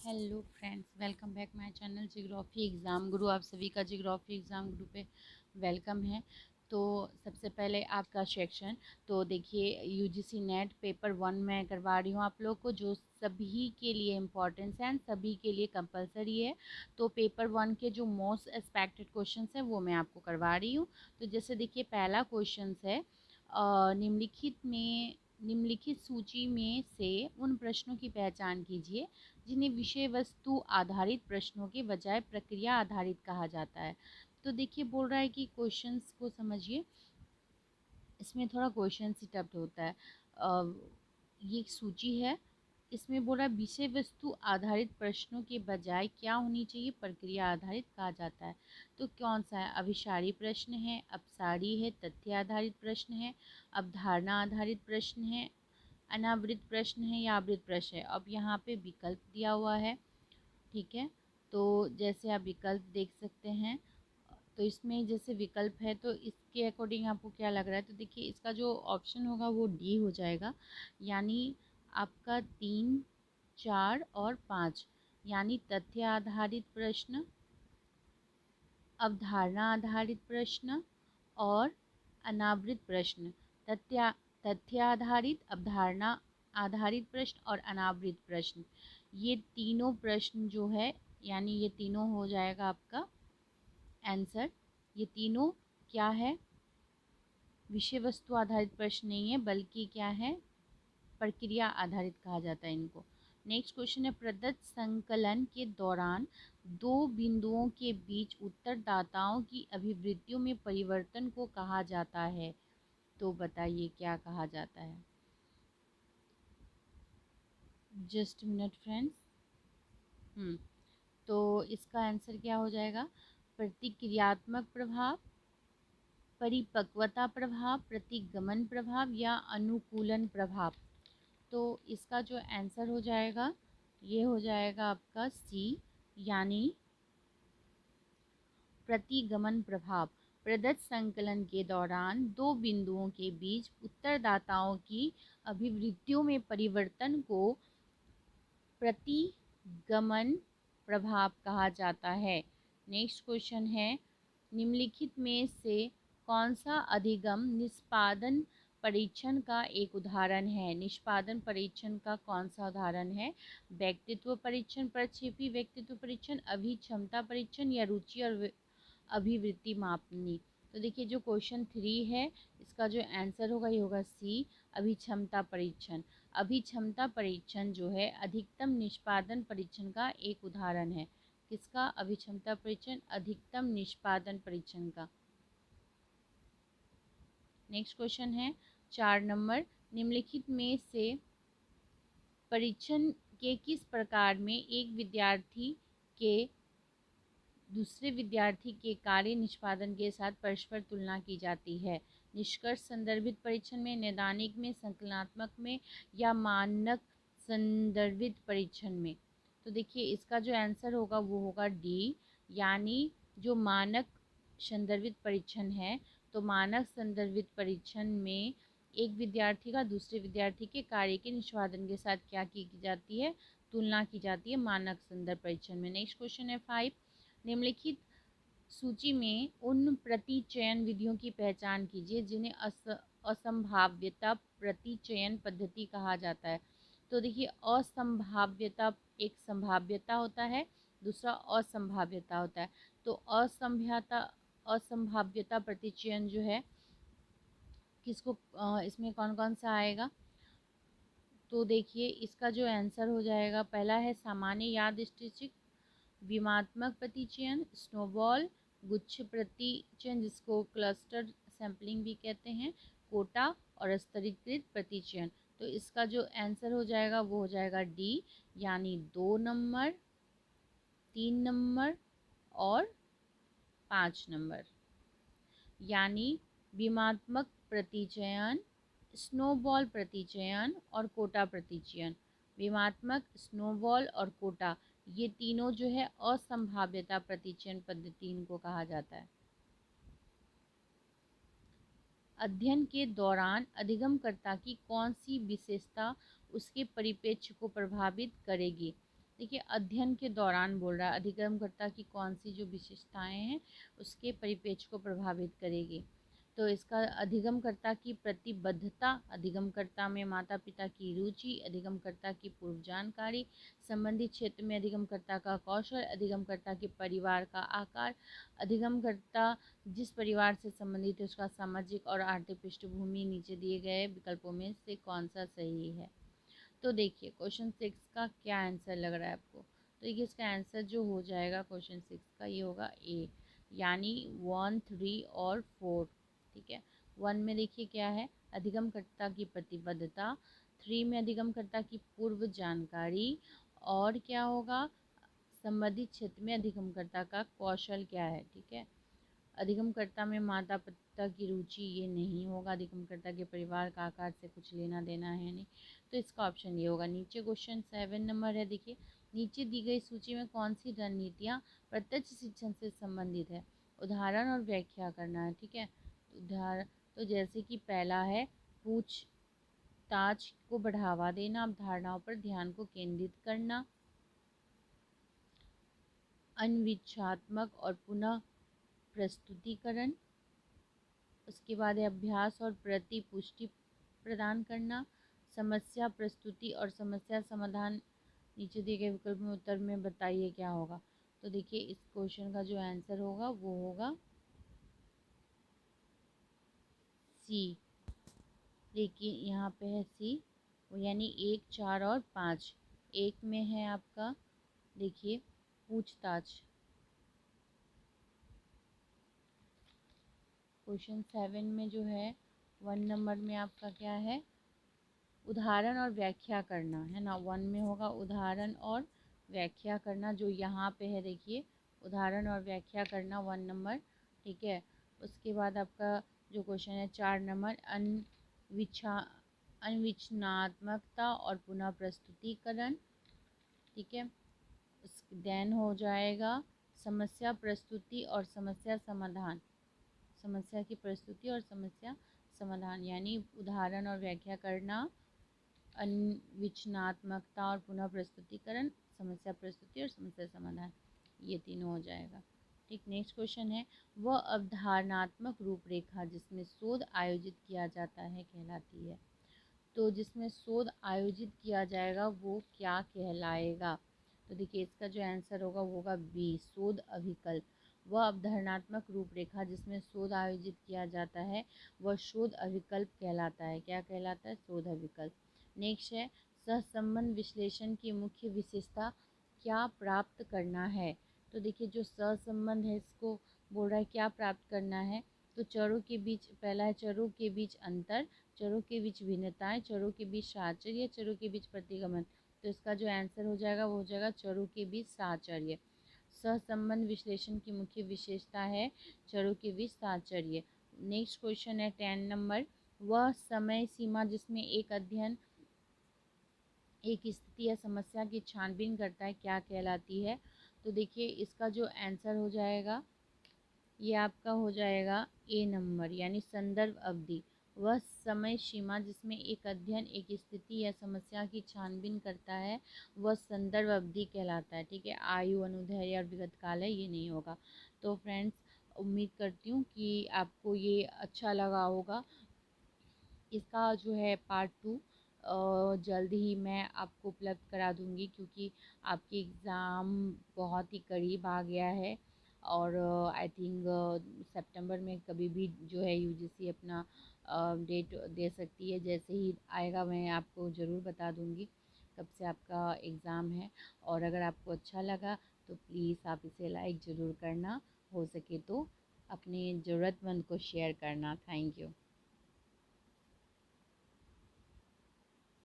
Hello friends, welcome back my channel geography exam गुरु। आप सभी का जियोग्राफी एग्ज़ाम गुरु पे वेलकम है। तो सबसे पहले आपका सेक्शन तो देखिए, यूजीसी नेट पेपर 1 में करवा रही हूँ आप लोग को, जो सभी के लिए इम्पोर्टेंस है एंड सभी के लिए कंपलसरी है। तो पेपर 1 के जो मोस्ट एक्सपेक्टेड क्वेश्चंस हैं वो मैं आपको करवा रही हूँ। तो जैसे देखिए, पहला क्वेश्चन है, निम्नलिखित सूची में से उन प्रश्नों की पहचान कीजिए जिन्हें विषय वस्तु आधारित प्रश्नों के बजाय प्रक्रिया आधारित कहा जाता है। तो देखिए, बोल रहा है कि क्वेश्चंस को समझिए, इसमें थोड़ा क्वेश्चन ही टफ होता है। ये एक सूची है, इसमें बोल रहा है विषय वस्तु आधारित प्रश्नों के बजाय क्या होनी चाहिए, प्रक्रिया आधारित कहा जाता है। तो कौन सा है? अभिसारी प्रश्न है, अपसारी है, तथ्य आधारित प्रश्न है, अवधारणा आधारित प्रश्न है, अनावृत प्रश्न है या आवृत प्रश्न है। अब यहाँ पे विकल्प दिया हुआ है, ठीक है। तो जैसे आप विकल्प देख सकते हैं, तो इसमें जैसे विकल्प है तो इसके अकॉर्डिंग आपको क्या लग रहा है? तो देखिए, इसका जो ऑप्शन होगा वो डी हो जाएगा, यानी आपका 3, 4 और 5, यानी तथ्य आधारित प्रश्न, अवधारणा आधारित प्रश्न और अनावृत प्रश्न। तथ्य तथ्य आधारित, अवधारणा आधारित प्रश्न और अनावृत प्रश्न, ये तीनों प्रश्न जो है, यानी ये तीनों हो जाएगा आपका आंसर। ये तीनों क्या है? विषय वस्तु आधारित प्रश्न नहीं है, बल्कि क्या है? प्रक्रिया आधारित कहा जाता है इनको। नेक्स्ट क्वेश्चन है, प्रदत्त संकलन के दौरान दो बिंदुओं के बीच उत्तरदाताओं की अभिवृत्तियों में परिवर्तन को कहा जाता है। तो बताइए क्या कहा जाता है? Just minute friends. तो इसका आंसर क्या हो जाएगा? प्रतिक्रियात्मक प्रभाव, परिपक्वता प्रभाव, प्रतिगमन प्रभाव या अनुकूलन प्रभाव। तो इसका जो आंसर हो जाएगा, ये हो जाएगा आपका सी, यानी प्रतिगमन प्रभाव। प्रदत्त संकलन के दौरान दो बिंदुओं के बीच उत्तरदाताओं की अभिवृत्तियों में परिवर्तन को प्रतिगमन प्रभाव कहा जाता है। नेक्स्ट क्वेश्चन है, निम्नलिखित में से कौन सा अधिगम निष्पादन परीक्षण का एक उदाहरण है? निष्पादन परीक्षण का कौन सा उदाहरण है? व्यक्तित्व परीक्षण, प्रक्षेपी व्यक्तित्व परीक्षण, अभिक्षमता परीक्षण या रुचि और अभिवृत्ति मापनी। तो देखिए, जो क्वेश्चन 3 है, इसका जो आंसर होगा ये होगा सी, अभिक्षमता परीक्षण। अभिक्षमता परीक्षण जो है अधिकतम निष्पादन परीक्षण का एक उदाहरण है। किसका? अभिक्षमता परीक्षण अधिकतम निष्पादन परीक्षण का। नेक्स्ट क्वेश्चन है 4 नंबर, निम्नलिखित में से परीक्षण के किस प्रकार में एक विद्यार्थी के दूसरे विद्यार्थी के कार्य निष्पादन के साथ परस्पर तुलना की जाती है? निष्कर्ष संदर्भित परीक्षण में, नैदानिक में, संकलनात्मक में या मानक संदर्भित परीक्षण में। तो देखिए, इसका जो आंसर होगा वो होगा डी, यानी जो मानक संदर्भित परीक्षण है। तो मानक संदर्भित परीक्षण में एक विद्यार्थी का दूसरे विद्यार्थी के कार्य के निष्पादन के साथ क्या की जाती है? तुलना की जाती है मानक संदर्भ परीक्षण में। नेक्स्ट क्वेश्चन है 5, निम्नलिखित सूची में उन प्रतिचयन विधियों की पहचान कीजिए जिन्हें असंभाव्यता प्रतिचयन पद्धति कहा जाता है। तो देखिए, असंभाव्यता, एक संभाव्यता होता है, दूसरा असंभाव्यता होता है। तो असंभाव्यता प्रतिचयन जो है, किसको इसमें कौन कौन सा आएगा? तो देखिए, इसका जो आंसर हो जाएगा, पहला है सामान्य यादृच्छिक विमात्मक प्रतिचयन, स्नोबॉल, गुच्छ प्रतिचयन जिसको क्लस्टर सैम्पलिंग भी कहते हैं, कोटा और स्तरीकृत प्रतिचयन। तो इसका जो आंसर हो जाएगा वो हो जाएगा डी, यानी 2 नंबर, 3 नंबर और 5 नंबर, यानी विमात्मक प्रतिचयन, स्नोबॉल प्रतिचयन और कोटा प्रतिचयन। विमात्मक, स्नोबॉल और कोटा, ये तीनों जो है असंभाव्यता प्रतिचयन पद्धति इनको कहा जाता है। अध्ययन के दौरान अधिगमकर्ता की कौन सी विशेषता उसके परिप्रेक्ष्य को प्रभावित करेगी? देखिए अध्ययन के दौरान बोल रहा है, अधिगमकर्ता की कौन सी जो विशेषताएं हैं उसके परिपेक्ष को प्रभावित करेगी। तो इसका अधिगमकर्ता की प्रतिबद्धता, अधिगमकर्ता में माता पिता की रुचि, अधिगमकर्ता की पूर्व जानकारी, संबंधित क्षेत्र में अधिगमकर्ता का कौशल, अधिगमकर्ता के परिवार का आकार, अधिगमकर्ता जिस परिवार से संबंधित है उसका सामाजिक और आर्थिक पृष्ठभूमि। नीचे दिए गए विकल्पों में से कौन सा सही है। तो देखिए क्वेश्चन 6 का क्या आंसर लग रहा है आपको। तो देखिए इसका आंसर जो हो जाएगा क्वेश्चन 6 का ये होगा ए, यानी 1, 3 और 4। ठीक है, 1 में देखिए क्या है, अधिगमकर्ता की प्रतिबद्धता, 3 में अधिगमकर्ता की पूर्व जानकारी, और क्या होगा, संबंधित क्षेत्र में अधिगमकर्ता का कौशल क्या है। ठीक है, अधिगमकर्ता में माता पिता की रुचि ये नहीं होगा, अधिगमकर्ता के परिवार का आकार से कुछ लेना देना है नहीं, तो इसका ऑप्शन ये होगा। नीचे क्वेश्चन 7 नंबर है, देखिए नीचे दी गई सूची में कौन सी रणनीतियाँ प्रत्यक्ष शिक्षण से संबंधित है, उदाहरण और व्याख्या करना है। ठीक है, उदाहरण तो जैसे कि पहला है पूछताछ को बढ़ावा देना, अवधारणाओं पर ध्यान को केंद्रित करना, अन्वीक्षात्मक और पुनः प्रस्तुतिकरण, उसके बाद है अभ्यास और प्रतिपुष्टि प्रदान करना, समस्या प्रस्तुति और समस्या समाधान। नीचे दिए गए विकल्प में उत्तर में बताइए क्या होगा। तो देखिए इस क्वेश्चन का जो आंसर होगा वो होगा सी। देखिए यहाँ पे है सी, वो यानी 1, 4 और 5। एक में है आपका देखिए पूछताछ। क्वेश्चन 7 में जो है 1 नंबर में आपका क्या है, उदाहरण और व्याख्या करना है ना। 1 में होगा उदाहरण और व्याख्या करना, जो यहाँ पे है देखिए उदाहरण और व्याख्या करना 1 नंबर। ठीक है, उसके बाद आपका जो क्वेश्चन है 4 नंबर, अन्विचनात्मकता और पुनः प्रस्तुतिकरण। ठीक है, देन हो जाएगा समस्या प्रस्तुति और समस्या समाधान, समस्या की प्रस्तुति और समस्या समाधान, यानी उदाहरण और व्याख्या करना, अन्विचनात्मकता और पुनः प्रस्तुतिकरण, समस्या प्रस्तुति और समस्या समाधान, ये तीनों हो जाएगा। ठीक, नेक्स्ट क्वेश्चन है, वह अवधारणात्मक रूपरेखा जिसमें शोध आयोजित किया जाता है कहलाती है। तो जिसमें शोध आयोजित किया जाएगा वो क्या कहलाएगा। तो देखिए इसका जो आंसर होगा वो होगा बी, शोध अभिकल्प। वह अवधारणात्मक रूपरेखा जिसमें शोध आयोजित किया जाता है वह शोध अभिकल्प कहलाता है। क्या कहलाता है, शोध अभिकल्प। नेक्स्ट है, सहसंबंध विश्लेषण की मुख्य विशेषता क्या प्राप्त करना है। तो देखिए जो सहसंबंध है इसको बोल रहा है क्या प्राप्त करना है। तो चरों के बीच, पहला है चरों के बीच अंतर, चरों के बीच भिन्नताएं, चरों के बीच साहचर्य, चरों के बीच प्रतिगमन। तो इसका जो आंसर हो जाएगा वो हो जाएगा चरों के बीच साहचर्य। सहसंबंध विश्लेषण की मुख्य विशेषता है चरों के बीच साहचर्य। नेक्स्ट क्वेश्चन है 10 नंबर, वह समय सीमा जिसमें एक अध्ययन एक स्थिति या समस्या की छानबीन करता है क्या कहलाती है। तो देखिए इसका जो आंसर हो जाएगा ये आपका हो जाएगा ए नंबर, यानी संदर्भ अवधि। वह समय सीमा जिसमें एक अध्ययन एक स्थिति या समस्या की छानबीन करता है वह संदर्भ अवधि कहलाता है। ठीक है, आयु, अनुदैर्ध्य और विगत काल है, ये नहीं होगा। तो फ्रेंड्स उम्मीद करती हूँ कि आपको ये अच्छा लगा होगा। इसका जो है पार्ट 2 जल्द ही मैं आपको उपलब्ध करा दूँगी, क्योंकि आपकी एग्ज़ाम बहुत ही करीब आ गया है। और आई थिंक सितंबर में कभी भी जो है यूजीसी अपना डेट दे सकती है। जैसे ही आएगा मैं आपको ज़रूर बता दूँगी कब से आपका एग्ज़ाम है। और अगर आपको अच्छा लगा तो प्लीज़ आप इसे लाइक ज़रूर करना, हो सके तो अपने ज़रूरतमंद को शेयर करना। Thank you.